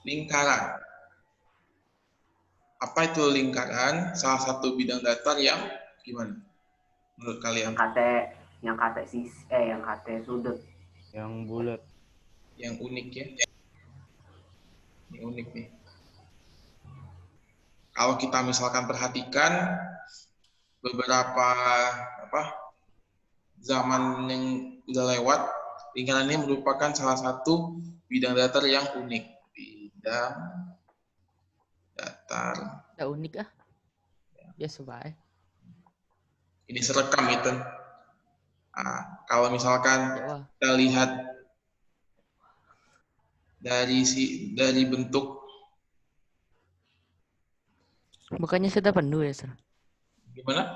lingkaran. Apa itu lingkaran? Salah satu bidang datar yang gimana menurut kalian? Yang kate sudut. Yang bulat. Yang unik ya. Ini unik nih. Kalau kita misalkan perhatikan beberapa zaman yang udah lewat, lingkaran ini merupakan salah satu bidang datar yang unik. Bidang datar. Ya unik ah. Biasa baik. Ini serekam itu. Nah, kalau misalkan Jawa. kita lihat dari bentuk, Bukannya sudah penuh ya, Sir? gimana?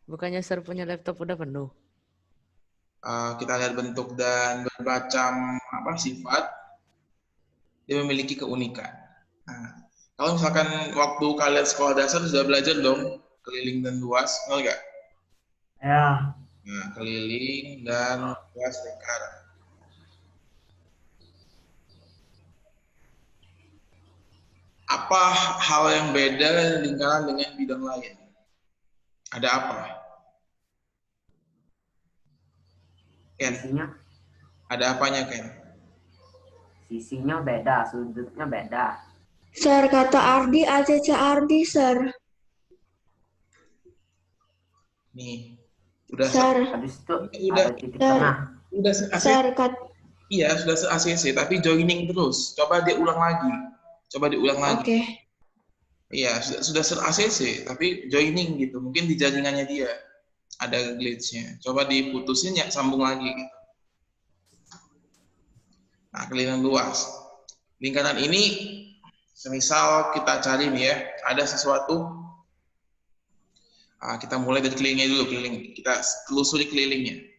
Bukannya Sir punya laptop udah penuh? Kita lihat bentuk dan bermacam sifat, dia memiliki keunikan. Nah, kalau misalkan waktu kalian sekolah dasar sudah belajar dong keliling dan luas, benar nggak? Ya. Nah, keliling dan luas lingkaran. Apa hal yang beda lingkaran dengan bidang lain? Ada apa? Ken, Sisinya, ada apanya Ken? sisinya beda, sudutnya beda. Sir, kata Ardi, ACC Ardi, Sir. Nih, udah Sir, Habis itu udah ada titik Sir. tengah. udah Sir, iya, sudah se-ACC tapi joining terus. Coba diulang lagi. Oke. Iya, sudah se-ACC tapi joining gitu. Mungkin di jaringannya dia ada glitch-nya. Coba diputusin ya, sambung lagi gitu. Nah, keliling luas. Lingkaran ini semisal kita cari nih ya, ada sesuatu. Kita mulai dari kelilingnya dulu, kita telusuri kelilingnya.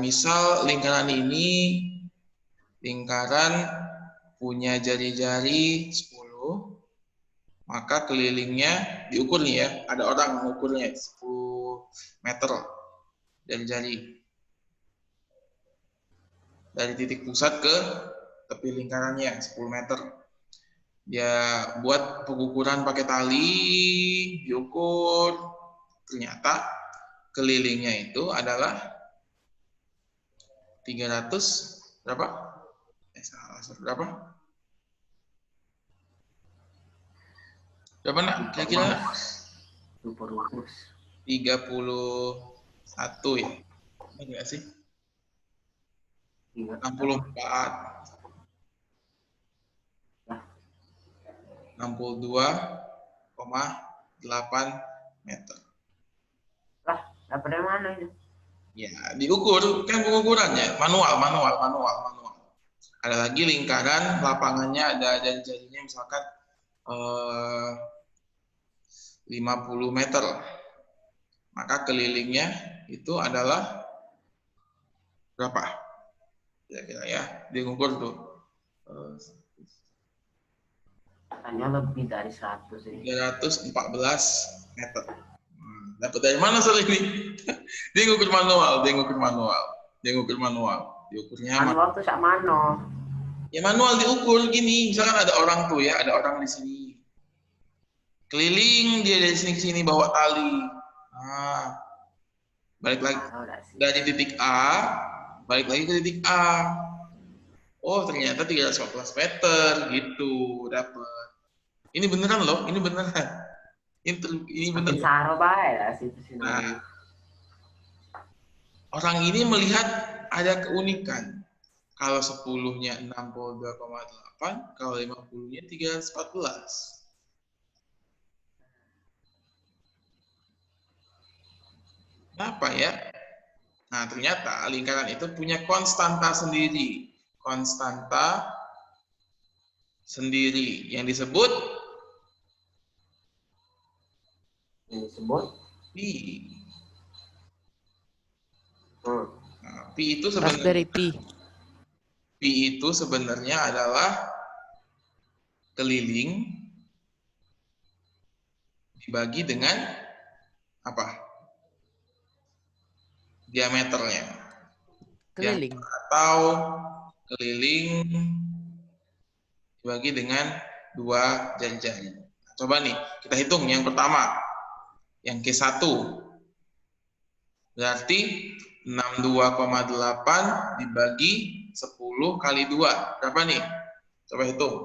Misal lingkaran ini punya jari-jari 10, maka kelilingnya diukur nih ya, ada orang mengukurnya 10 meter dari jari. Dari titik pusat ke tepi lingkarannya 10 meter. Dia buat pengukuran pakai tali, diukur, ternyata kelilingnya itu adalah 300 berapa? Berapa? Berapa nak? Kira-kira 31 ya? Enggak sih? 64. 62,8 meter. Lah, dapat dari mana itu? Ya, diukur kan pengukurannya manual. Ada lagi lingkaran lapangannya ada jari-jarinya misalkan 50 meter. Maka kelilingnya itu adalah berapa? Kira-kira ya, diukur tuh. Hanya lebih dari 100 ini. 314 meter. Dapat dari mana soal ini? Dia ngukur manual. Diukurnya Manual tuh sak mano? ya manual diukur gini. Misalkan ada orang tuh ya, ada orang di sini. Keliling dia dari sini ke sini bawa tali. Nah, balik lagi dari titik A, balik lagi ke titik A. Oh, ternyata 314 meter gitu dapat. Ini beneran loh, ini beneran. Ini bener. Makin saro bae lah situ. Nah, orang ini melihat ada keunikan. Kalau 10-nya 62,8, kalau 50-nya 314. Kenapa ya? Nah, ternyata lingkaran itu punya konstanta sendiri. Yang disebut pi. Nah, pi itu sebenarnya adalah keliling dibagi dengan apa? diameternya. Keliling. Atau keliling dibagi dengan 2 jari-jari. Coba nih, kita hitung yang pertama. Yang Q1. Berarti 62,8 dibagi 10 kali 2. Berapa nih? Coba hitung.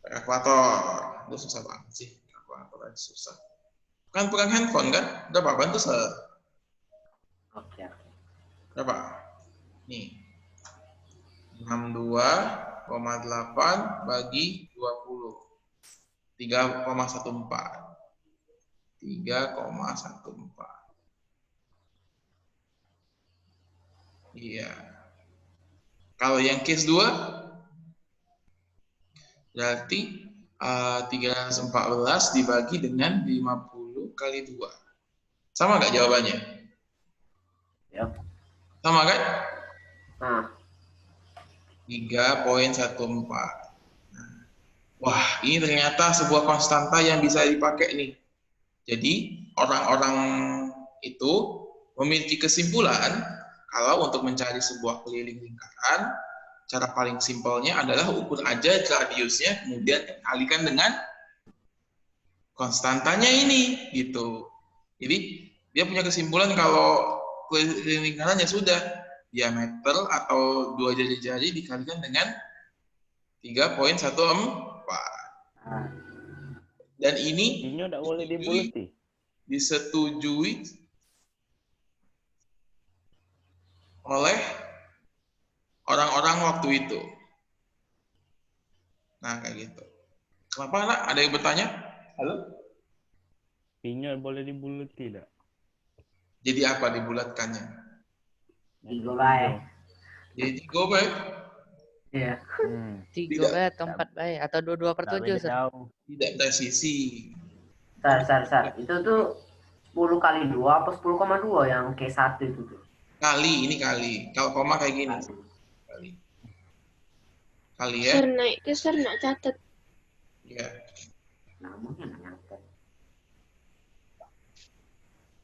Kalkulator. Itu susah banget sih. Kalkulator susah. Kan pegang handphone kan? Berapa? Bantu Sir. Oke. Berapa? Nih. 62,8 bagi 20. 3,14. 3,14. Iya. Kalau yang case 2 berarti 314 dibagi dengan 50 kali 2. Sama nggak jawabannya? Yap. Sama kan? Nah, 3,14. Wah, ini ternyata sebuah konstanta yang bisa dipakai nih. Jadi, orang-orang itu memiliki kesimpulan kalau untuk mencari sebuah keliling lingkaran, cara paling simpelnya adalah ukur aja radiusnya, kemudian kalikan dengan konstantanya ini, gitu. Jadi, dia punya kesimpulan kalau keliling lingkaran ya sudah, diameter atau 2 jari-jari dikalikan dengan 3,14. Dan ini tidak boleh dibulati. disetujui oleh orang-orang waktu itu. Nah, kayak gitu. Kenapa, anak? Ada yang bertanya? Halo? Ini boleh dibulat tidak? Jadi apa dibulatkannya? 3 baik. Jadi 3 baik? Iya. 3 baik atau 4 baik atau 22/7. Tidak presisi. Sar. Itu tuh 10 kali 2 apa 10,2 yang Q1 itu tuh. Kali, ini kali. Kalau koma kayak gini. Kali ya. Sir naik ke sir nak catat. Ya. Namanya nyatet.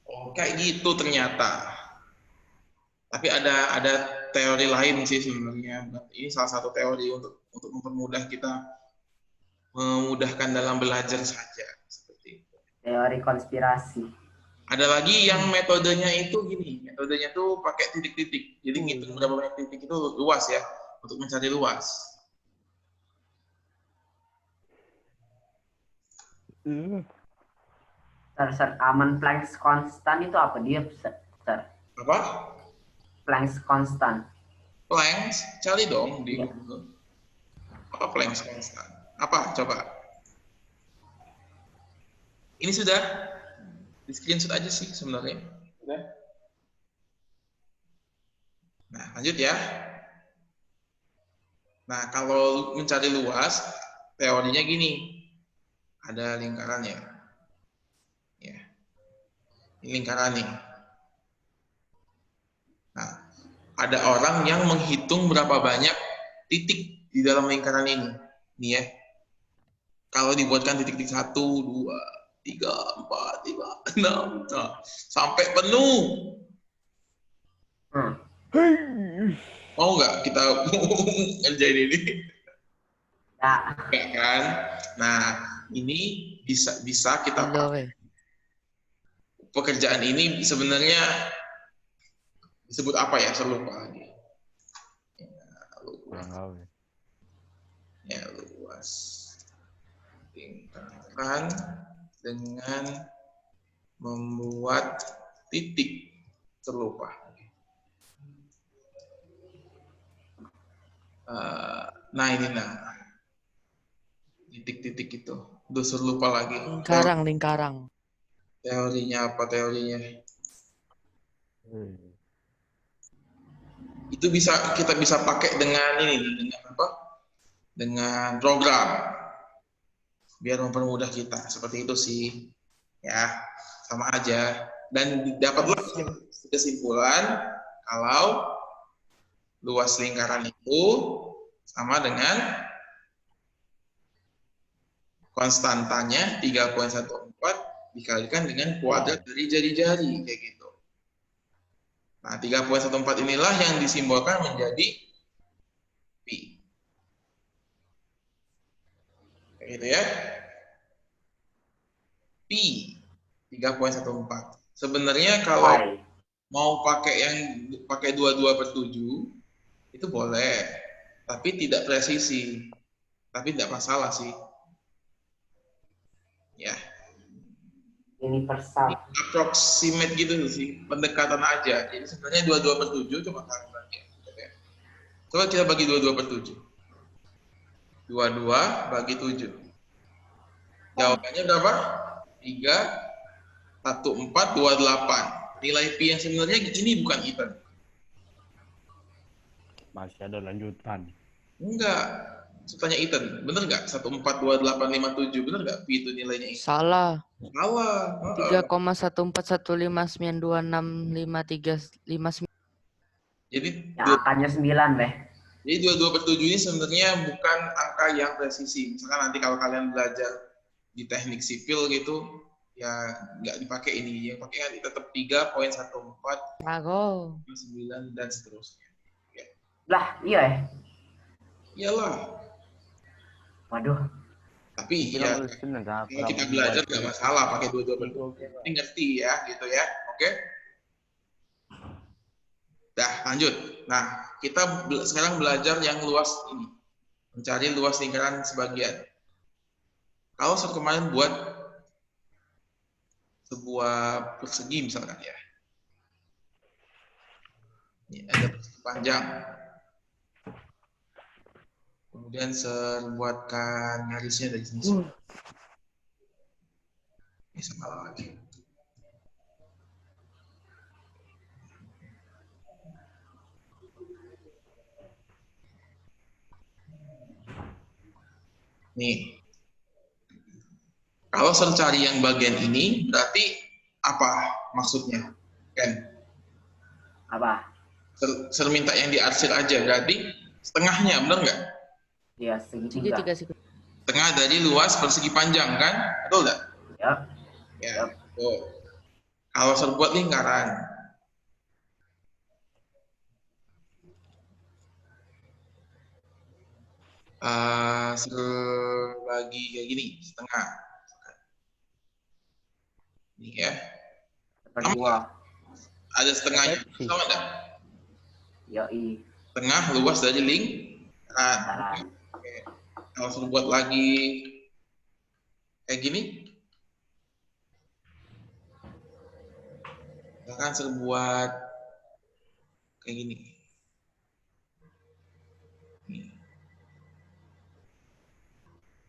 Oh, kayak gitu ternyata. Tapi ada teori lain sih sebenarnya. Ini salah satu teori untuk mempermudah kita memudahkan dalam belajar saja seperti itu. Teori konspirasi. Ada lagi yang metodenya itu gini, metodenya tuh pakai titik-titik. Jadi ngitung berapa banyak titik itu luas ya, untuk mencari luas. Sir, aman Planck konstan itu apa dia, Sir? Apa? Planck konstan. Planck, cari dong di Google. Apa Planck konstan? Apa? Coba. Ini sudah di screenshot aja sih sebenarnya. Udah. Nah, lanjut ya. Nah, kalau mencari luas, teorinya gini. Ada lingkarannya. Ya. Ini lingkaran nih. Nah, ada orang yang menghitung berapa banyak titik di dalam lingkaran ini. Nih ya. Kalau dibuatkan titik-titik 1, 2, 3, 4, 5, 6, sampai penuh. Mau nggak kita ngerjain ini? Ya. Enggak kan? Nah, ini bisa kita pakai. Pekerjaan ini sebenarnya disebut apa ya? Saya lupa lagi. Ya, luas lingkaran dengan membuat titik. Terlupa. Nah ini titik-titik itu. Udah lupa lagi. Lingkarang. Teorinya apa teorinya? Itu kita bisa pakai dengan ini, dengan apa? Dengan program. Biar mempermudah kita. Seperti itu sih. Ya, sama aja. Dan dapatlah kesimpulan kalau luas lingkaran itu sama dengan konstantanya 3,14 dikalikan dengan kuadrat dari jari-jari, kayak gitu. Nah, 3,14 inilah yang disimbolkan menjadi pi. Kayak gitu ya. Pi 3,14. Sebenarnya kalau mau pakai 22/7 itu boleh, tapi tidak presisi. Tapi tidak masalah sih. Ya. Universal. Approximate gitu sih, pendekatan aja. Jadi sebenarnya 22/7 cuma kalian bagi. Coba kita bagi 22/7. 22 bagi 7. Jawabannya berapa? 3, 1, 4, 2, 8. Nilai pi yang sebenarnya ini bukan even. Masih ada lanjutan. Enggak. Tanya Ethan, bener nggak? 1, 4, 2, 8, 5, 7, bener nggak? Pi itu nilainya itu. Salah. Salah. 3,1415265359. Jadi Yang angkanya 9, Beh. Jadi 22/7 ini sebenarnya bukan angka yang presisi. Misalkan nanti kalau kalian belajar di teknik sipil gitu, ya nggak dipakai ini. Yang pakai nanti tetap 3,14, Rago. 9, dan seterusnya. Ya. Lah, iya ya. Iyalah. Waduh. Tapi ya, kalau kita belajar nggak masalah pakai 22/7. Ini ngerti ya, gitu ya. Oke? Dah, lanjut. Nah, kita sekarang belajar yang luas ini. Mencari luas lingkaran sebagian. Kalau kemarin buat sebuah persegi misalkan ya. Ini ada persegi panjang. Kemudian buatkan garisnya dari sini. Ini sama lagi. Nih, kalau cari yang bagian ini, berarti apa maksudnya? Kan? Apa? Minta yang diarsir aja, berarti setengahnya, benar nggak? Iya, segitiga. Setengah dari luas persegi panjang, kan? Betul nggak? Ya. Ya. Betul. Kalau buat lingkaran, bagi kayak gini, setengah. Ini ya. Berdua. Ada setengahnya, sama enggak? Yoi. Setengah luas dari lingkaran. Oke. Kalau suruh buat lagi kayak gini, bahkan suruh buat kayak gini.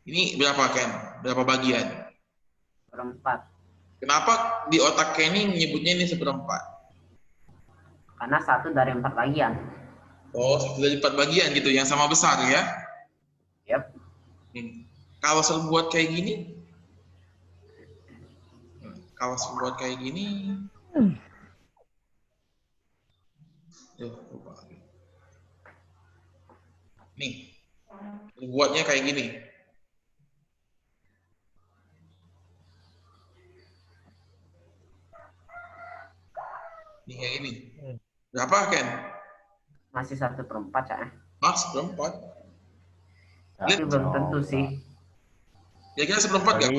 Ini berapa, Ken? Berapa bagian? 4. Kenapa di otak Kenny menyebutnya ini 1/4? Karena 1 dari 4 bagian. Oh, 1 dari 4 bagian gitu, yang sama besar ya? Yep. Kalau suruh buat kayak gini, lupa. Nih, buatnya kayak gini. Ini kayak gini. Berapa, Ken? Masih 1/4 ya. Mas, 1/4. Tapi belum tentu sih. Kira-kira 1/4 nggak?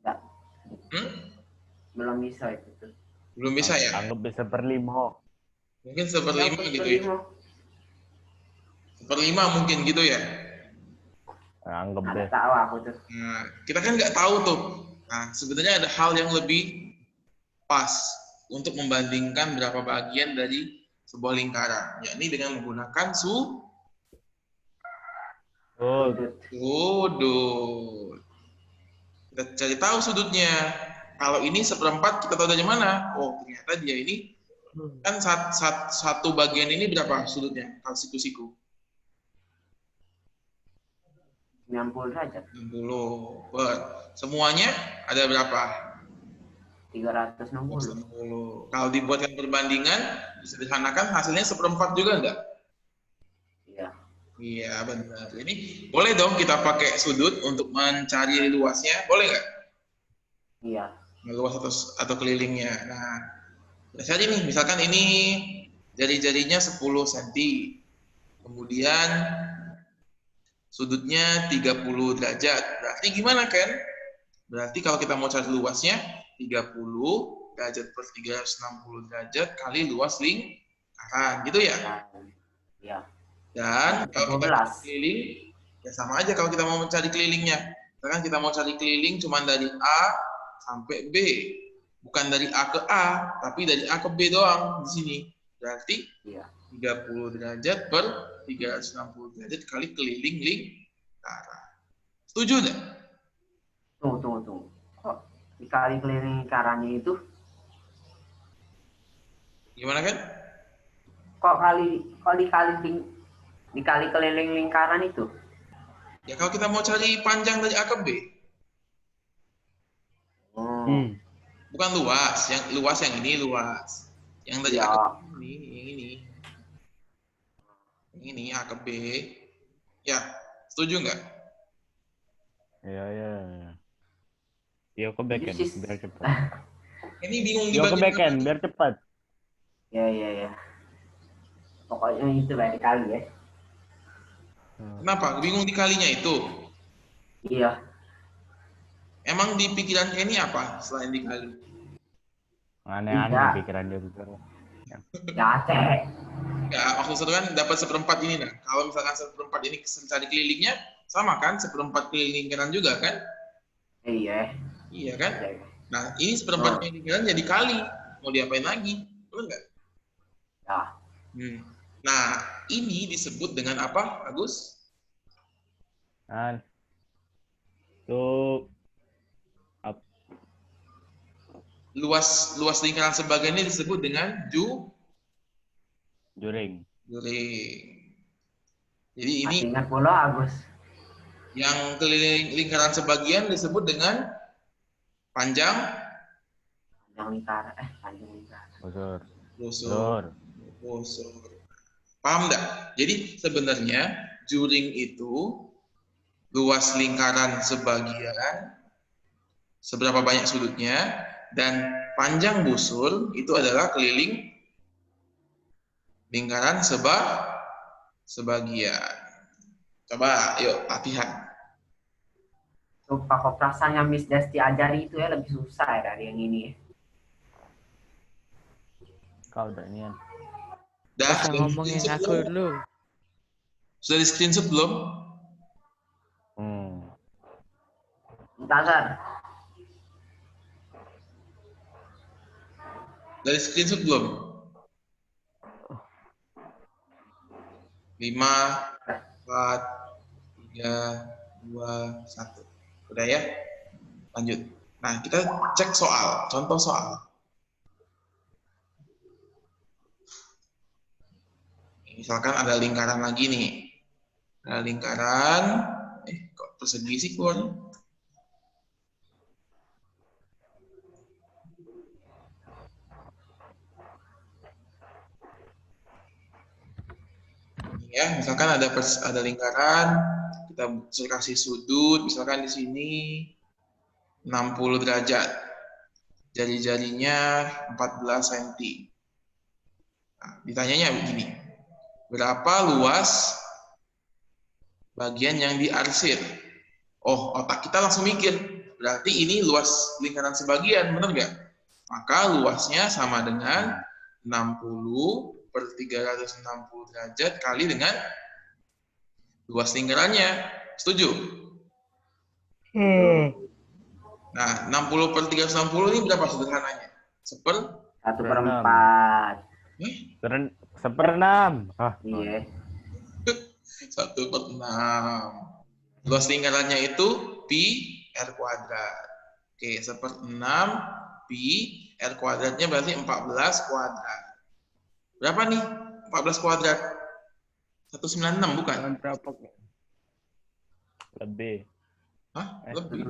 Enggak. Belum bisa itu tuh. Belum bisa ya? Anggap bisa 1/5. Mungkin 1/5 gitu ya? 1/5 mungkin gitu ya? Anggap Ada deh. tahu aku tuh. Nah, kita kan nggak tahu tuh. Nah, sebenarnya ada hal yang lebih pas untuk membandingkan berapa bagian dari sebuah lingkaran, yakni dengan menggunakan sudut. Kita cari tahu sudutnya. Kalau ini 1/4, kita tahu dari mana? Oh, ternyata dia ini kan satu bagian ini berapa sudutnya? Kalau siku-siku 90 derajat. 60. Semuanya ada berapa? 360. Kalau dibuatkan perbandingan, disederhanakan hasilnya 1/4 juga enggak? Iya. Iya, benar. Ini boleh dong kita pakai sudut untuk mencari luasnya, boleh nggak? Iya. Luas atau kelilingnya. Nah, kita cari nih, misalkan ini jari-jarinya 10 cm. Kemudian sudutnya 30 derajat. Berarti gimana, Ken? Berarti kalau kita mau cari luasnya, 30 derajat per 360 derajat kali luas lingkaran, gitu ya? Iya. Dan kalau kita 12. mau keliling, ya sama aja kalau kita mau mencari kelilingnya. Misalkan kita mau cari keliling cuma dari A sampai B. Bukan dari A ke A, tapi dari A ke B doang di sini. Berarti Iya. 30 derajat per 360 derajat kali keliling lingkaran. Setuju nggak? Tunggu. Kok dikali keliling lingkarannya itu? Gimana kan? Kok dikali keliling lingkaran itu? Ya kalau kita mau cari panjang dari A ke B, bukan luas, yang ini luas. Yang dari A ke B ini. Yang ini A ke B. Ya, setuju nggak? Iya. Yo ke backend biar cepat. Ini bingung di Yo ke bagian backend mana? biar cepat. Iya. Pokoknya itu lah dikali ya. Kenapa? Bingung dikalinya itu? Iya. Emang di pikiran Kenny apa selain dikali? Aneh-aneh pikiran dia pikir. Ya, Cek. Ya, maksud saya kan dapat 1/4 ini. Nah, kalau misalkan 1/4 ini cari kelilingnya, sama kan? 1/4 keliling kanan juga kan? Iya. Iya kan? Nah, ini 1/4 keliling kanan jadi kali. Mau diapain lagi? Betul nggak? Ya. Nah, ini disebut dengan apa, Agus? Kan. Tuh Luas lingkaran sebagian ini disebut dengan juring. Jadi ini Masih ingat pula, Agus. yang keliling lingkaran sebagian disebut dengan panjang Panjang lingkaran. Busur. Paham nggak? Jadi sebenarnya juring itu luas lingkaran sebagian, seberapa banyak sudutnya, dan panjang busur itu adalah keliling lingkaran sebagian. Coba, yuk latihan. Sumpah kok perasaannya Miss Desti ajari itu ya lebih susah ya dari yang ini. Kau udah nian. Bisa ngomongin aku dulu. Sudah di screenshot belum? Bentar, Sar. Dari screenshot belum? 5, 4, 3, 2, 1. Udah ya? Lanjut. Nah, kita cek soal, contoh soal. Misalkan ada lingkaran lagi nih. Ada lingkaran, kok persegi sih keluarnya? Ya, misalkan ada lingkaran, kita kasih sudut, misalkan di sini 60 derajat. Jari-jarinya 14 cm. Nah, ditanyanya begini. Berapa luas bagian yang diarsir? Oh, otak kita langsung mikir. Berarti ini luas lingkaran sebagian, benar nggak? Maka luasnya sama dengan 60 per 360 derajat kali dengan luas lingkarannya. Setuju? Nah, 60 per 360 ini berapa sederhananya? 1/4. 1/6. Iya. 1/6. Luas lingkarannya itu pi r kuadrat. Oke, 1/6 pi r kuadratnya berarti 14 kuadrat. Berapa nih? 14 kuadrat. 196 bukan? Berapa? Lebih. Hah? Lebih?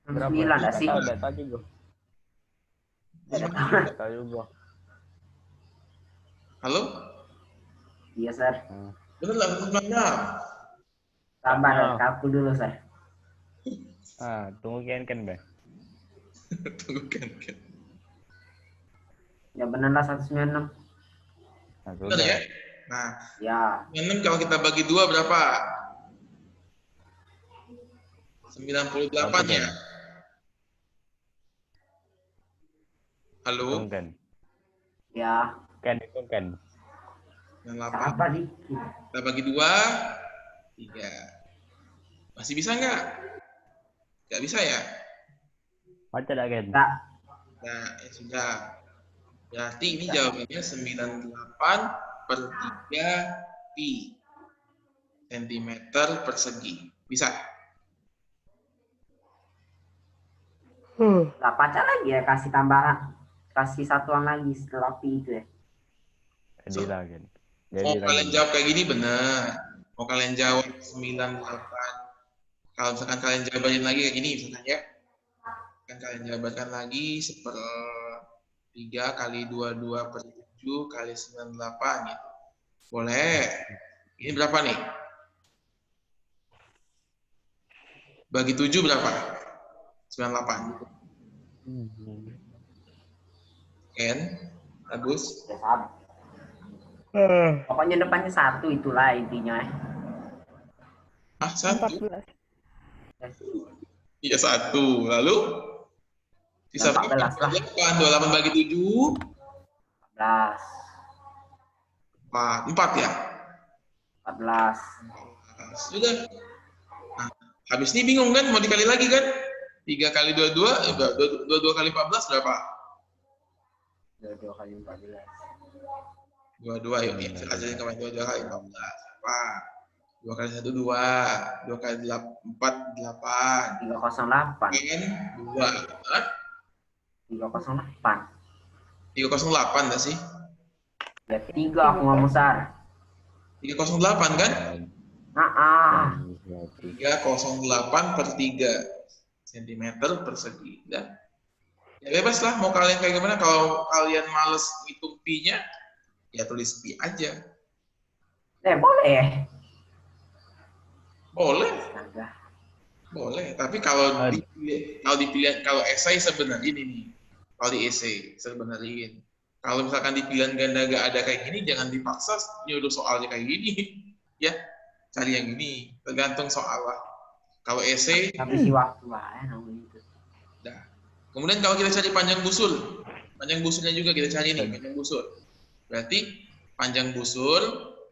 Berapa? 9 nggak sih? Udah tahu juga. Tahu juga. Halo? Iya, Sar. Bener lah, 96. Sabar, Oh. aku dulu, Sar. Tunggu kian kan, Bang. Tunggu kan. Ya bener lah 196. Nah, Bener ya? sudah. Nah, Ya, 96 kalau kita bagi 2 berapa? 98 ya? Halo? Hitung kan. ya. Kan, hitung kan. 98. Apa nih? Kita bagi 2, 3. Masih bisa nggak? Nggak bisa ya? Baca dah kan. Enggak. Nah, ya sudah. Berarti ini jawabannya 98 per 3 pi sentimeter persegi. Bisa? Enggak baca lagi ya, kasih tambahan. Kasih satuan lagi setelah pi itu ya. Jadi lah kan. Mau Jadi kalian lagi. jawab kayak gini bener. Mau kalian jawab 98. Kalau misalkan kalian jabarin lagi kayak gini misalkan ya. Kan kalian jabarkan lagi 1/3 kali 22 per 7 kali 98 gitu. Boleh. Ini berapa nih? Bagi 7 berapa? 98. Ken? Agus? Ya, sama. Pokoknya depannya 1 itulah intinya. Ah, 1? 14. Iya 1. Lalu? Sisa Ya, 14 berapa? lah. 28. 28 bagi 7? 14. 4 ya? 14. Sudah. Nah, habis ini bingung kan? Mau dikali lagi kan? 3 kali 22, 22 kali 14 berapa? 22 kali 14. 22 yuk. Ya, saya ajarin kemarin 22 kali 14. Apa? 2 kali 1, 2. 2 kali 4, 8. 308. Kan? 2. Hah? 308. 308 nggak sih? Ya 3 aku ngomong besar. 308 kan? Ah. 308 per 3 cm persegi. Dan ya bebas lah mau kalian kayak gimana. Kalau kalian males ngitung pi-nya, ya tulis pi aja. Boleh. Boleh, Astaga. boleh. Tapi kalau kalau esai sebenarnya ini nih. Kalau di esai sebenarnya ini. Kalau misalkan di pilihan ganda gak ada kayak gini, jangan dipaksa nyuruh soalnya kayak gini. Ya, cari yang ini. Tergantung soal lah. Kalau esai, Tapi si waktu lah ya namanya itu. nah. Kemudian kalau kita cari panjang busurnya juga kita cari nih, panjang busur. Berarti panjang busur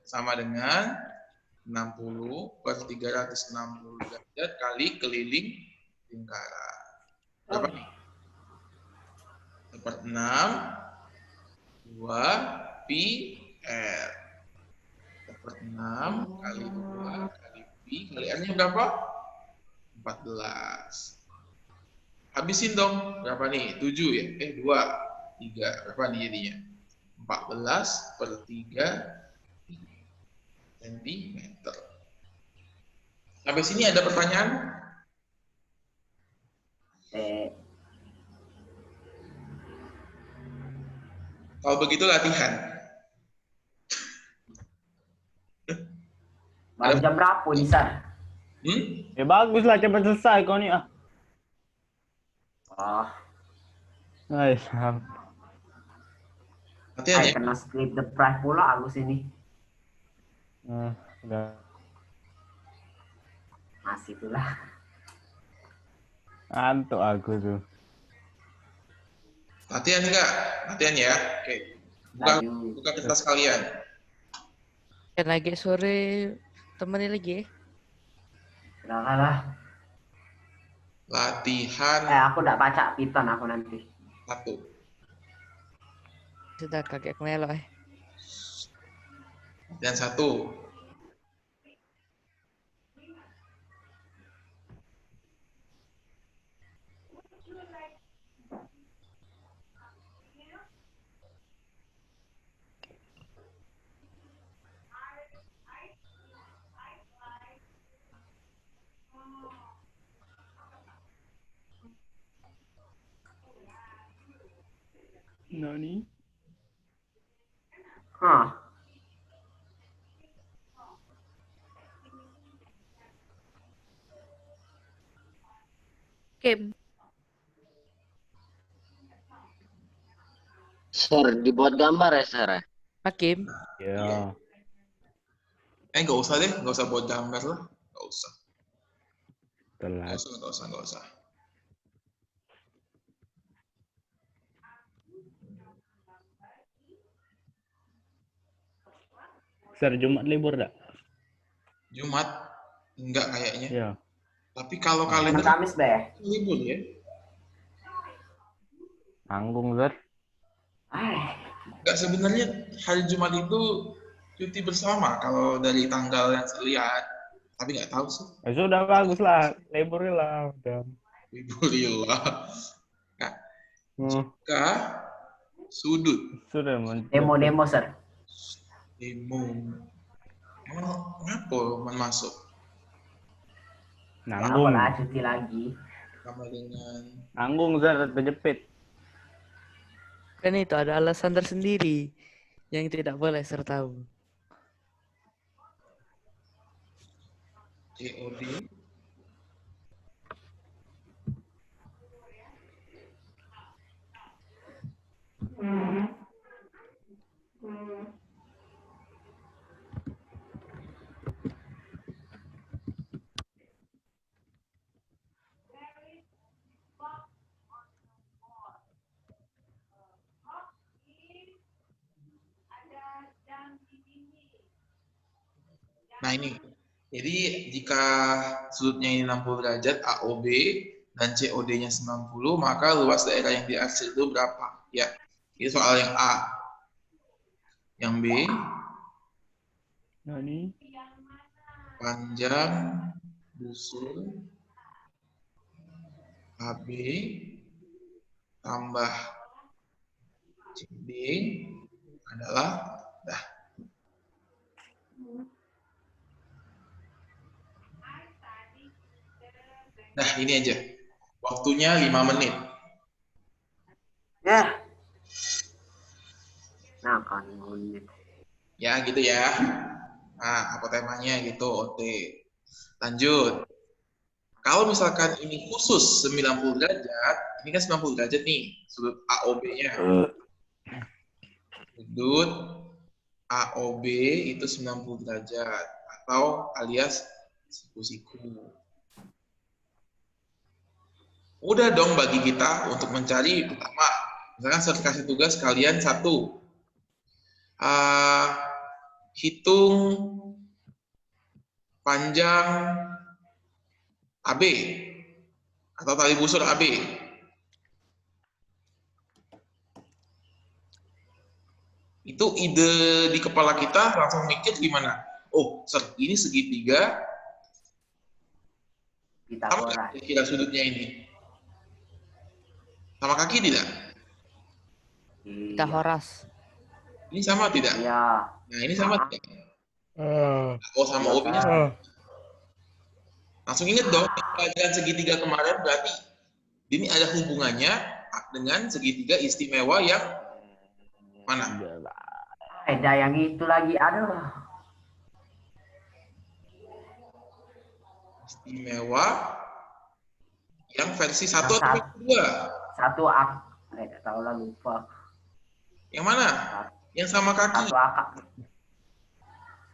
sama dengan 60 per 360 derajat kali keliling lingkaran. Berapa nih? 1/6 2 pi r. 1/6 kali 2 kali pi kali r-nya berapa? 14. Habisin dong. Berapa nih? 7 ya? 2. 3. Berapa nih jadinya? 14 per 3 cm. Sampai sini ada pertanyaan? Kalau begitu latihan. Baru jam berapa nih, Sar? Ya bagus lah, cepat selesai kau nih. Nice. Latihan ya? Kena script deprive pula aku sini. Udah. Masih itulah. Ngantuk aku tuh. Latihan enggak? Latihan ya? Oke. Buka kertas kalian. Dan lagi sore temenin lagi ya. Udah. Latihan Aku udah baca Python aku nanti. 1. Sudah kakek melok Dan 1. Nani? Kim. Sir, dibuat gambar ya, Sir? Hakim. Ya. Nggak usah deh, nggak usah buat gambar lah. Nggak usah. Nggak Telat. usah, nggak usah, nggak usah. Sir, Jumat libur dak? Jumat? Enggak kayaknya. Ya. Tapi kalau Jumat kalender Kamis deh. libur ya. Tanggung, Sir. Enggak, sebenarnya hari Jumat itu cuti bersama kalau dari tanggal yang saya lihat. Tapi nggak tahu sih. Ya sudah bagus lah, libur lah udah. Alhamdulillah. Nah, Hmm, jika sudut sudah Demo-demo, Sir. demo, emang ngapa man masuk nanggung. Apalah cuti lagi. sama dengan Nanggung, Sir, terjepit. Kan itu ada alasan tersendiri yang tidak boleh Sir tahu. COD? Nah ini, jadi jika sudutnya ini 60 derajat AOB dan COD-nya 90, maka luas daerah yang diarsir itu berapa? Ya, ini soal yang A. Yang B, Nah, ini. panjang busur AB tambah CD adalah dah. Nah, ini aja. Waktunya 5 menit. Ya. Nah, kan menit. Ya, gitu ya. Nah, apa temanya gitu, OT. Lanjut. Kalau misalkan ini khusus 90 derajat, ini kan 90 derajat nih, sudut AOB-nya. Sudut AOB itu 90 derajat, atau alias siku-siku. Udah dong bagi kita untuk mencari pertama. Misalkan saya kasih tugas kalian satu. Hitung panjang AB atau tali busur AB. Itu ide di kepala kita langsung mikir gimana? Oh, ini segitiga. Sama nggak kira sudutnya ini? Sama kaki tidak? Kita horas. Ini sama tidak? Iya. Nah, ini sama tidak? Oh, sama OB-nya. Langsung ingat dong, pelajaran segitiga kemarin berarti ini ada hubungannya dengan segitiga istimewa yang mana? Ada yang itu lagi, aduh. Istimewa yang versi 1 atau 2? Satu tidak tahu lah, lupa. Yang mana? Yang sama kaki. Satu akak.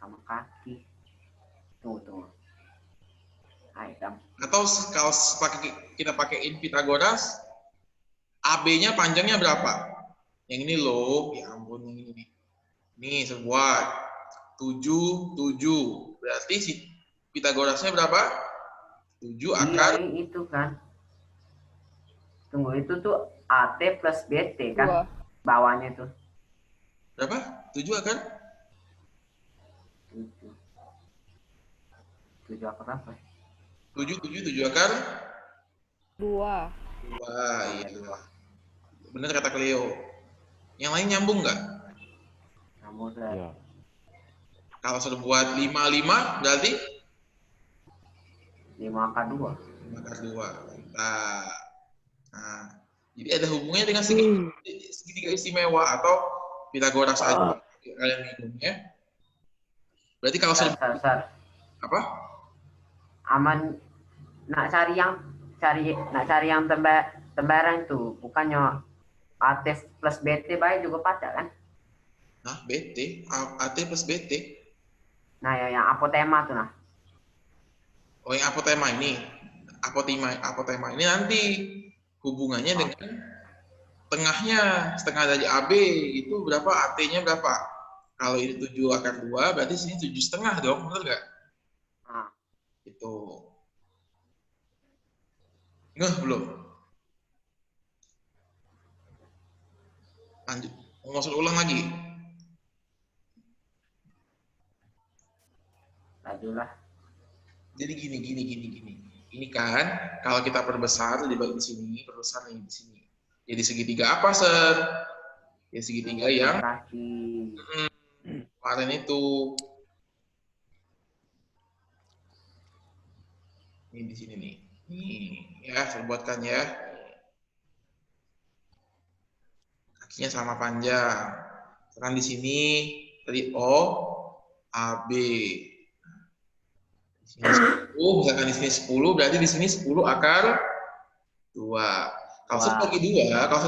Sama kaki. Tunggu. Atau kalau kita pakaiin Pitagoras, AB-nya panjangnya berapa? Yang ini loh, ya ampun, yang ini. Nih, sebuah 7. Berarti si Pitagorasnya berapa? 7 akar. Iya, itu kan. Tunggu, itu tuh AT plus BT kan? Bawahnya tuh. Berapa? 7 akar? 7 akar apa? 7 akar? 2. Wah, iya. Bener kata Cleo. Yang lain nyambung nggak? Nyambung. Ya. Kalau sudah buat 55 berarti 5 akar 2. 5 akar 2. Nah, jadi ada hubungannya dengan segitiga istimewa atau Pitagoras aja kalian minumnya. Berarti kalau sudah Sar. apa? Aman nak cari cari yang tembaran tuh, bukannya AT plus BT baik juga pada kan? Nah, BT, AT plus BT. Nah, ya yang apotema tuh nah. Oh, yang apotema ini. Apotema ini nanti hubungannya dengan tengahnya, setengah dari AB itu berapa, AT-nya berapa? Kalau ini 7/2, berarti sini 7,5 dong, benar nggak? Nah. Itu. Ngeh belum? Lanjut. Mau masuk ulang lagi? Lajulah. Jadi gini. Ini kan kalau kita perbesar di bagian sini, perbesar nih di sini. Jadi segitiga apa, Sir? Ya segitiga yang kemarin itu. Ini di sini nih. Nih, ya, saya buatkan ya. Kakinya sama panjang. Sekarang di sini dari O, AB. Di sini 10, misalkan di sini 10, berarti di sini 10 akar 2. Kalau saya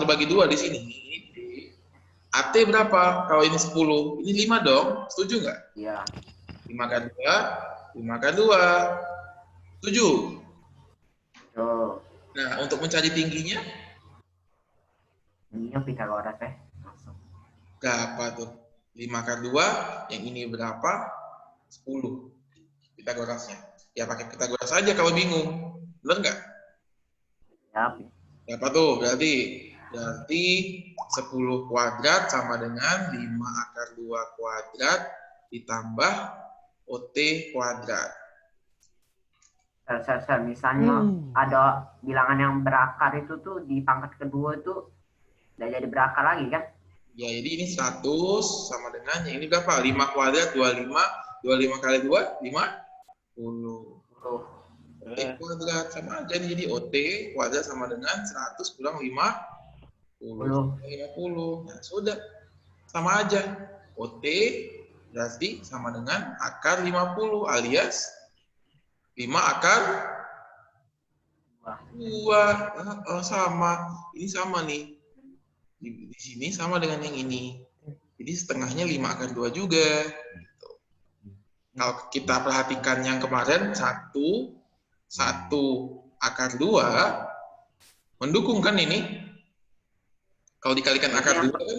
bagi 2 di sini, ini D. AT berapa? Kalau ini 10, ini 5 dong. Setuju nggak? Iya. 5/2. Setuju? Tuh. Nah, untuk mencari tingginya, Ini yang Pitagoras masuk. berapa tuh? 5/2, yang ini berapa? 10. Pitagorasnya. Ya pakai Pitagoras aja kalau bingung. Bener nggak? Ya. Berapa tuh? Berarti 10 kuadrat sama dengan 5/2 kuadrat ditambah OT kuadrat. Misalnya ada bilangan yang berakar itu tuh di pangkat kedua itu udah jadi berakar lagi kan? Ya, jadi ini 100 sama dengan yang ini berapa? 5 kuadrat 25. 25 kali 2, 50. OT kuadrat sama aja nih, jadi OT kuadrat sama dengan 100 kurang 50. Nah, sudah. Sama aja. OT berarti sama dengan akar 50 alias 5/2. Sama. Ini sama nih. Di sini sama dengan yang ini. Jadi setengahnya 5/2 juga. Gitu. Kalau kita perhatikan yang kemarin 1/2 mendukung kan ini? Kalau dikalikan akar 2 kan?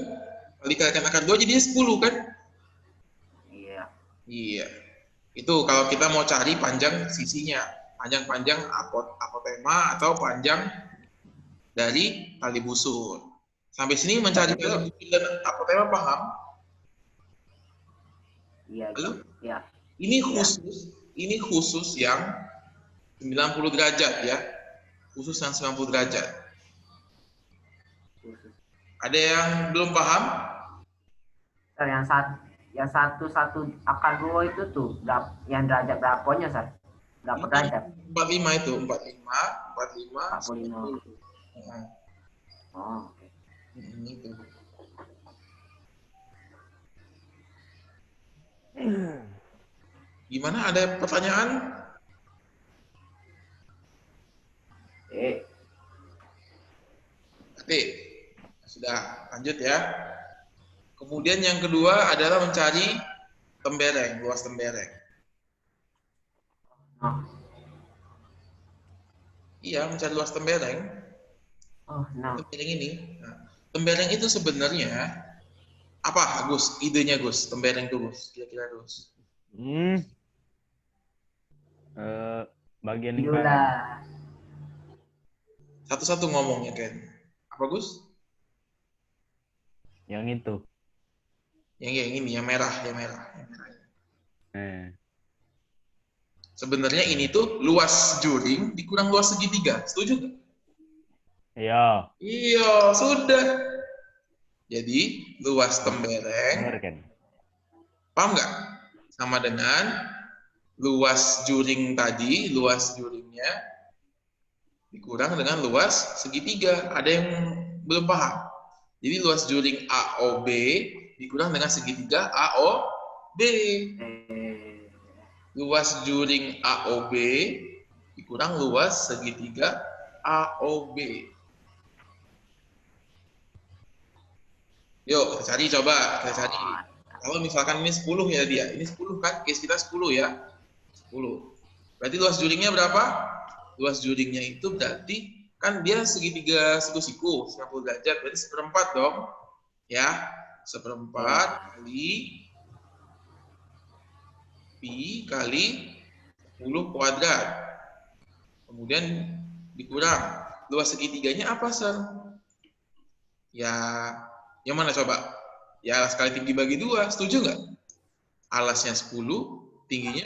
Kalau dikalikan akar 2 jadinya 10 kan? Iya. Itu kalau kita mau cari panjang sisinya. Panjang-panjang apotema atau panjang dari tali busur. Sampai sini mencari tali busur dan apotema paham? Iya. Halo? Iya. Ini khusus yang 90 derajat ya. Khusus yang 90 derajat. Ada yang belum paham? Yang satu akar 2 itu tuh yang derajat berapanya, Sar? Berapa derajat? 45 itu, 45. 45. Oh, oke. Ini tuh. Gimana, ada pertanyaan? Oke, sudah lanjut ya. Kemudian yang kedua adalah mencari tembereng, luas tembereng. Iya, mencari luas tembereng. Tembereng ini. Nah, tembereng itu sebenarnya apa, Gus? Idenya Gus, tembereng itu Gus, kira-kira Gus. Bagian lingkaran. Satu-satu ngomongnya, Ken. Apa, Gus? Yang itu. Yang ini, yang merah. Sebenarnya ini tuh luas juring dikurang luas segitiga. Setuju nggak? Iya. Iya, sudah. Jadi luas tembereng. Benar kan? Paham nggak? Sama dengan luas juring tadi, luas juringnya dikurang dengan luas segitiga. Ada yang belum paham? Jadi luas juring AOB dikurang dengan segitiga AOB. Luas juring AOB dikurang luas segitiga AOB. Yuk, kita cari coba. Kita cari. Kalau misalkan ini 10 ya dia. Ini 10 kan? Case kita 10 ya. 10. Berarti luas juringnya berapa? Luas juringnya itu berarti kan dia segitiga siku-siku 90 derajat, berarti 1/4 dong. Ya, 1/4 kali pi kali 10 kuadrat. Kemudian dikurang. Luas segitiganya apa, Sir? Ya, yang mana coba? Ya, alas kali tinggi bagi 2. Setuju nggak? Alasnya 10, tingginya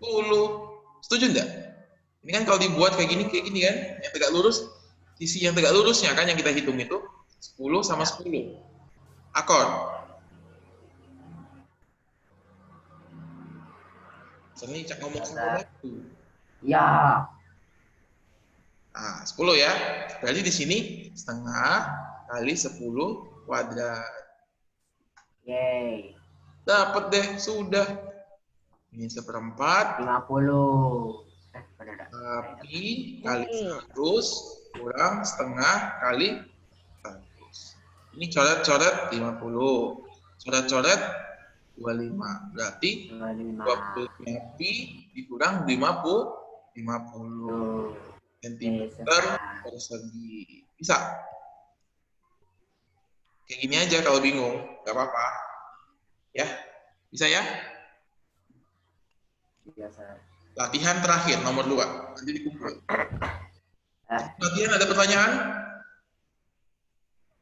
10. Setuju nggak? Ini kan kalau dibuat kayak gini kan, yang tegak lurus, sisi yang tegak lurusnya kan yang kita hitung itu 10 sama 10. Akor. Sini cak ngomong sama itu. Ya. Nah, 10 ya. Berarti di sini setengah kali 10 kuadrat. Yeay. Dapat deh, sudah. Ini 1/4. 50. Tapi kali 100 kurang setengah kali 100. Ini coret-coret 50. Coret-coret 25. Berarti 25 pi dikurang 50 cm persegi. Bisa? Kayak gini aja kalau bingung. Gak apa-apa. Ya? Bisa ya? Biasa. Latihan terakhir, nomor 2. Nanti dikumpul. Latihan ada pertanyaan?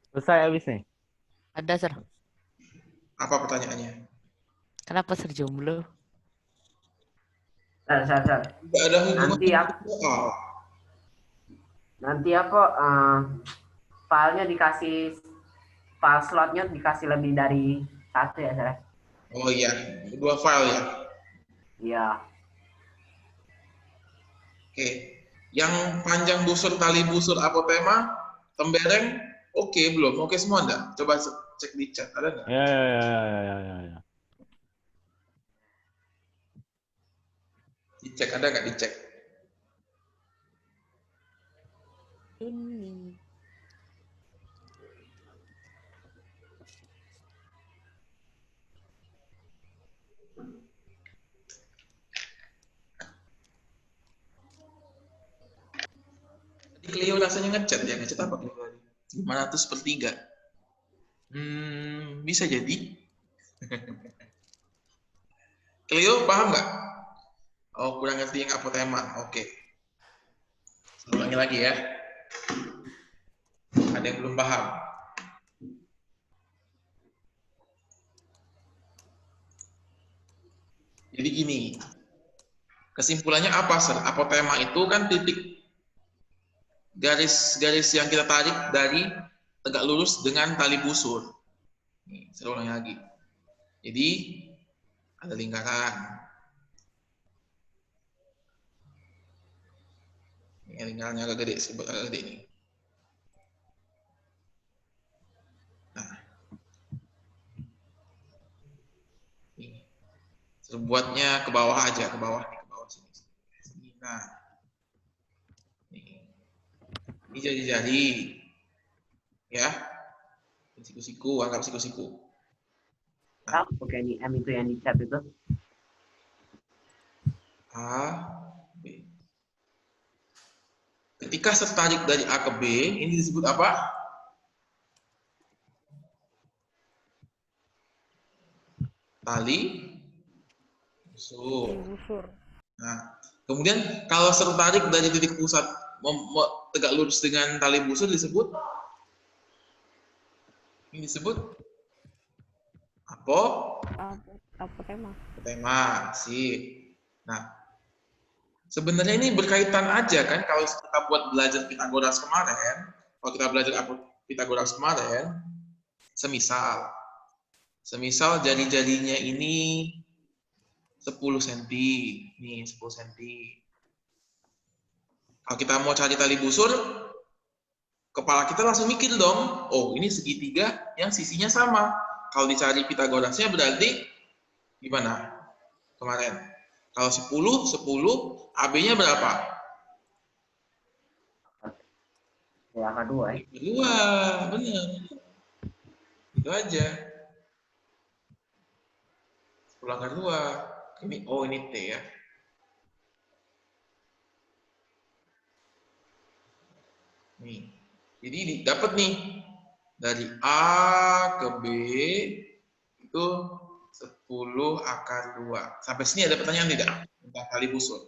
Selesai habis nih. Ada, Sir. Apa pertanyaannya? Kenapa Sir jomblo? Sar. Tidak ada hubungan. Nanti apa? Filenya dikasih, file slotnya dikasih lebih dari 1 ya, Sar? Oh iya, 2 file ya. Iya. Oke. Yang panjang busur, tali busur, apotema, tembereng, oke belum? Oke semua enggak? Coba cek di chat, ada enggak? Ya. Dicek, ada nggak dicek? Ini. Cleo rasanya ngechat ya, ngechat apa Cleo tadi? 500/3. Bisa jadi. Cleo paham nggak? Oh, kurang ngerti yang apotema. Oke. Ulangi lagi ya. Ada yang belum paham? Jadi gini. Kesimpulannya apa, Sir? Apotema itu kan titik garis-garis yang kita tarik dari tegak lurus dengan tali busur. Nih, saya ulangi lagi. Jadi ada lingkaran. Ini lingkarannya agak gede, agak gede ini. Nah, ini buatnya ke bawah aja, ke bawah nih, ke bawah sini. Nah, ini jari-jari, ya, siku-siku, anggap siku-siku. Nah, oke, ini M itu yang dicap itu. A, B. Ketika tertarik dari A ke B, ini disebut apa? Tali busur. Nah, kemudian kalau tertarik dari titik pusat tegak lurus dengan tali busur disebut? Ini disebut apotema. Sip. Nah, sebenarnya ini berkaitan aja kan kalau kita buat belajar Pitagoras kemarin, kalau kita belajar Pitagoras kemarin, semisal jari-jarinya ini 10 cm, nih 10 cm. Kalau kita mau cari tali busur, kepala kita langsung mikir dong, oh ini segitiga yang sisinya sama. Kalau dicari Pitagorasnya berarti gimana kemarin? Kalau 10, AB-nya berapa? Ya, angka 2 ya. 2, benar. Itu aja. 10 akar 2. Ini ini T ya. Nih. Jadi dapat nih dari A ke B itu 10 akar 2. Sampai sini ada pertanyaan tidak? Tentang kali busul.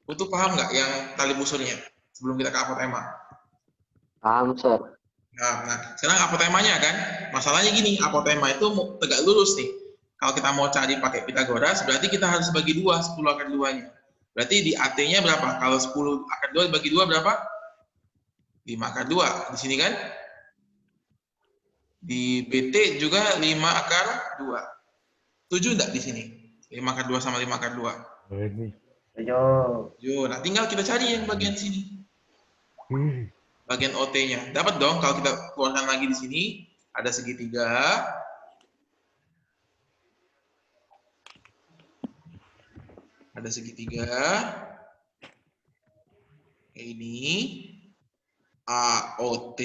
Butuh paham nggak yang tali busulnya? Sebelum kita ke apotema. Paham, Sir. Nah, sekarang apotemanya kan, masalahnya gini, apotema itu tegak lurus nih. Kalau kita mau cari pakai Pitagoras, berarti kita harus bagi 2, 10 akar 2-nya. Berarti di AT-nya berapa? Kalau 10 akar 2 bagi 2 berapa? 5 akar 2. Di sini kan? Di BT juga 5 akar 2. Setuju enggak di sini? 5 akar 2 sama 5 akar 2. Setuju. Nah, tinggal kita cari yang bagian sini. Bagian OT-nya. Dapat dong kalau kita keluarkan lagi di sini. Ada segitiga. Ada segitiga. Ini. AOT.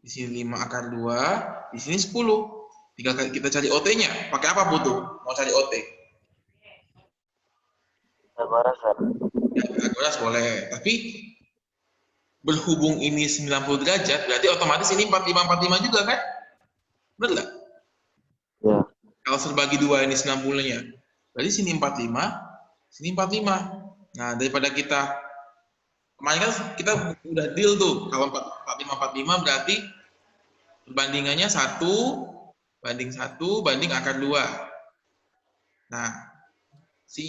Di sini 5 akar 2. Di sini 10. Tinggal kita cari OT-nya. Pakai apa butuh? Mau cari OT? Pitagoras, Sir. Ya, Pitagoras boleh. Tapi berhubung ini 90 derajat, berarti otomatis ini 45-45 juga kan? Benar nggak? Ya. Kalau terbagi 2 ini 90-nya. Berarti sini 45, sini 45. Nah, daripada kita kemarin kan kita udah deal tuh. Kalau 45-45 berarti perbandingannya 1 banding 1 banding akar 2. Nah, si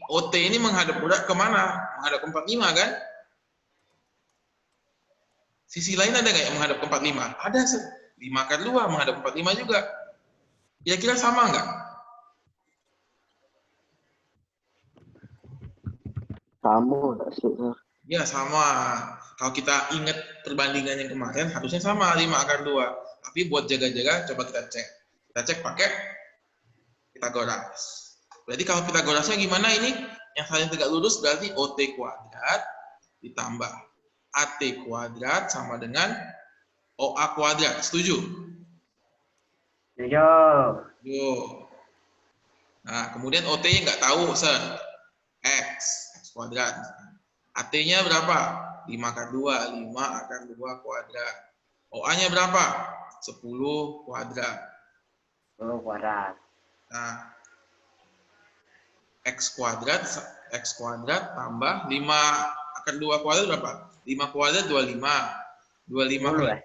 OT ini menghadap kemana? Menghadap ke 45 kan? Sisi lain ada nggak yang menghadap ke 45? Ada, 5 akar 2 menghadap ke 45 juga. Kira-kira sama nggak? Sama nggak sih, Sir? Ya, sama. Kalau kita ingat perbandingan yang kemarin, harusnya sama 5 akar 2. Tapi buat jaga-jaga, coba kita cek. Kita cek pakai Pitagoras. Berarti kalau Pitagorasnya gimana ini? Yang saling tegak lurus berarti OT kuadrat ditambah AT kuadrat sama dengan OA kuadrat. Setuju? Setuju. Yo. Nah, kemudian OT-nya nggak tahu, Sir. X kuadrat. AT-nya berapa? 5 akar 2. 5 akar 2 kuadrat. OA-nya berapa? 10 kuadrat. 10 kuadrat. Nah, X kuadrat tambah 5 akar 2 kuadrat berapa? 5 kuadrat 25. 25 kali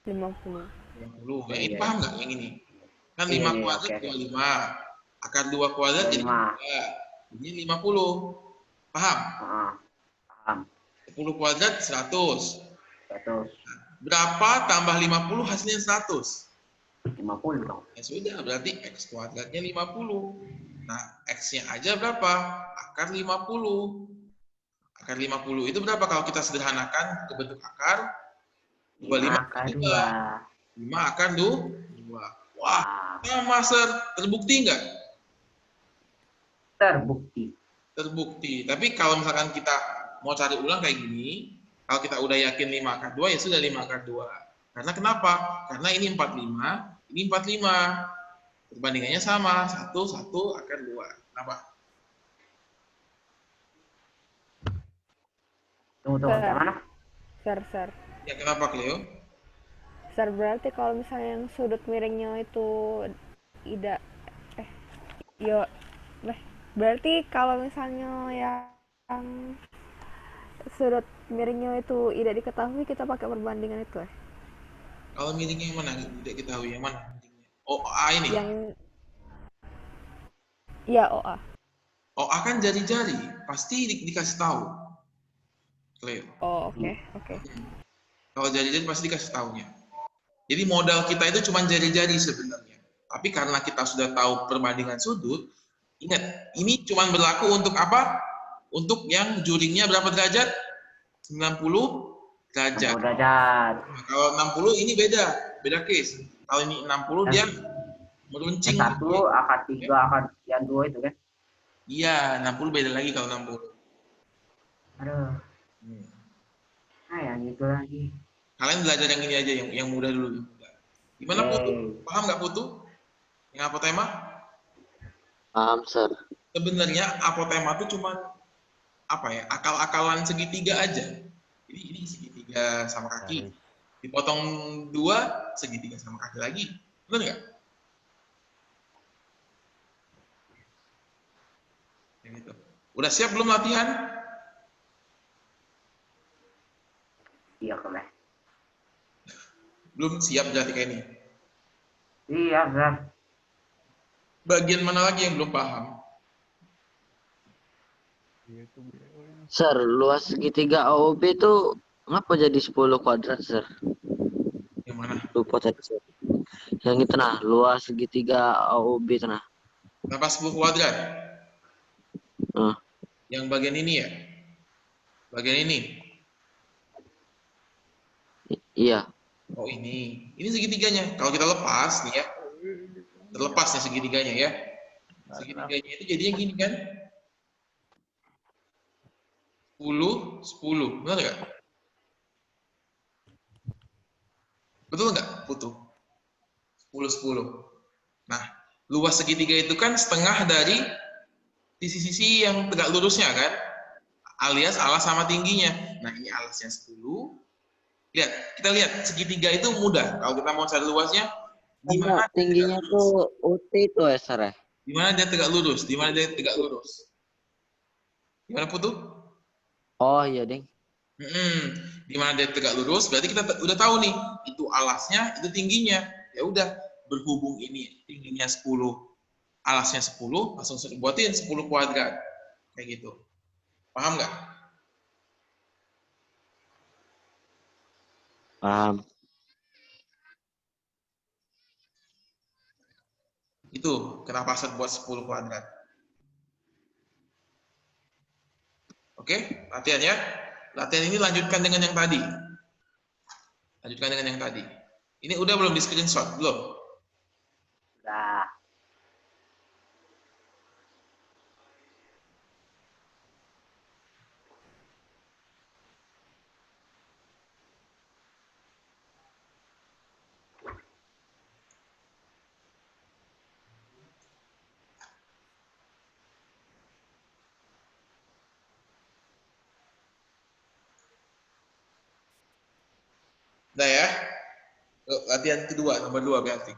2? 50. 50. Ya, ini paham nggak yang ini? Kan 5 kuadrat 25. Akar 2 kuadrat jadi 3. Ini 50. Paham? Paham. 10 kuadrat 100. 100. Berapa tambah 50 hasilnya 100? 50 dong. Ya sudah, berarti X kuadratnya 50. Nah, X-nya aja berapa? Akar 50. Akar 50 itu berapa kalau kita sederhanakan ke bentuk akar? 25 akar 2. 5 akar 2. Wah, sama, Sir. Terbukti nggak? Terbukti. Tapi kalau misalkan kita mau cari ulang kayak gini, kalau kita udah yakin 5 akar 2, ya sudah 5 akar 2. Karena kenapa? Karena ini 45, ini 45. Perbandingannya sama, 1 akar 2. Kenapa? Tunggu, mana? Sir. Ya, kenapa, Cleo? Sir, berarti kalau misalnya yang sudut miringnya itu berarti kalau misalnya yang sudut miringnya itu tidak diketahui, kita pakai perbandingan itu ya? Kalau miringnya yang mana? Tidak ketahui yang mana miringnya? OA ini? Ya, OA. OA kan jari-jari, pasti dikasih tahu. Cleo. Oh, oke. Kalau jari-jari pasti dikasih tahunya. Jadi modal kita itu cuma jari-jari sebenarnya. Tapi karena kita sudah tahu perbandingan sudut, ingat, ini cuma berlaku untuk apa? Untuk yang juringnya berapa derajat? 90 derajat. derajat. Nah, kalau 60 ini beda beda case. Kalau ini 60 dia meruncing. Yang 1, akad 3, akad yang 2 itu kan. Iya, 60 beda lagi kalau 60. Aduh. Yang itu lagi. Kalian belajar yang ini aja, yang mudah dulu. Gimana Putu? Paham nggak Putu? Yang apotema? Paham, Sir. Sebenarnya apotema itu cuma apa ya? Akal-akalan segitiga aja. Jadi ini segitiga sama kaki. Dipotong 2, segitiga sama kaki lagi. Benar nggak? Gitu. Udah siap belum latihan? Iya, boleh. Belum siap berarti kayak ini. Iya, Sir. Bagian mana lagi yang belum paham? Sir, luas segitiga AOB itu ngapa jadi 10 kuadrat, Sir? Yang mana? Lupa tadi, Sir. Yang itu nah, luas segitiga AOB itu nah. Kenapa 10 kuadrat? Yang bagian ini ya? Bagian ini? Iya. Oh ini. Ini segitiganya. Kalau kita lepas nih ya. Terlepas nih segitiganya ya. Segitiganya itu jadinya gini kan? 10, 10. Benar nggak? Betul nggak, Putu? 10, 10. Nah, luas segitiga itu kan setengah dari sisi-sisi yang tegak lurusnya kan? Alias alas sama tingginya. Nah, ini alasnya 10. Lihat, kita lihat segitiga itu mudah. Kalau kita mau cari luasnya, di mana tingginya tuh UT itu ya, Sir? Di mana dia tegak lurus? Di mana dia tegak lurus? Gimana Putu? Oh iya, Ding. Di mana dia tegak lurus, berarti kita udah tahu nih, itu alasnya, itu tingginya. Ya udah, berhubung ini tingginya 10, alasnya 10, langsung buatin 10 kuadrat. Kayak gitu. Paham nggak? Paham. Itu kenapa saya buat 10 kuadrat. Oke, latihan ya. Latihan ini lanjutkan dengan yang tadi. Lanjutkan dengan yang tadi. Ini udah belum di screenshot? Belum? Udah. Udah ya. Latihan kedua, nomor 2 berarti.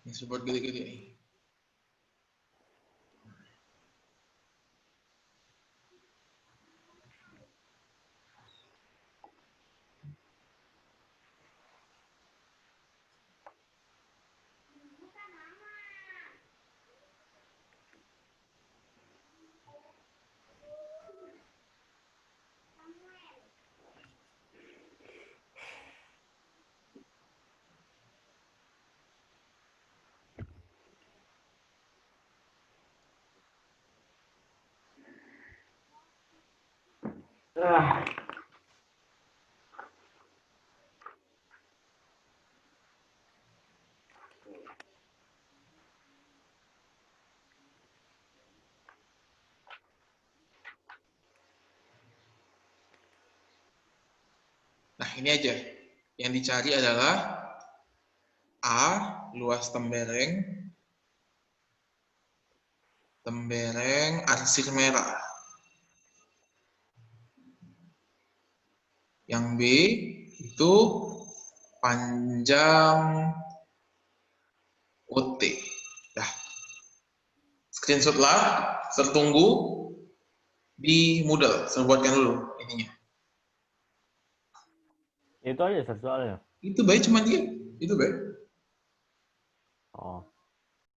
Ini support gede-gede nih. Nah, ini aja. Yang dicari adalah A, luas tembereng arsir merah. Yang B itu panjang OT. Dah. Screenshot lah, tertunggu di Moodle. Saya buatkan dulu ininya. Itu aja soalnya. Itu baik cuma dia. Itu baik. Oh.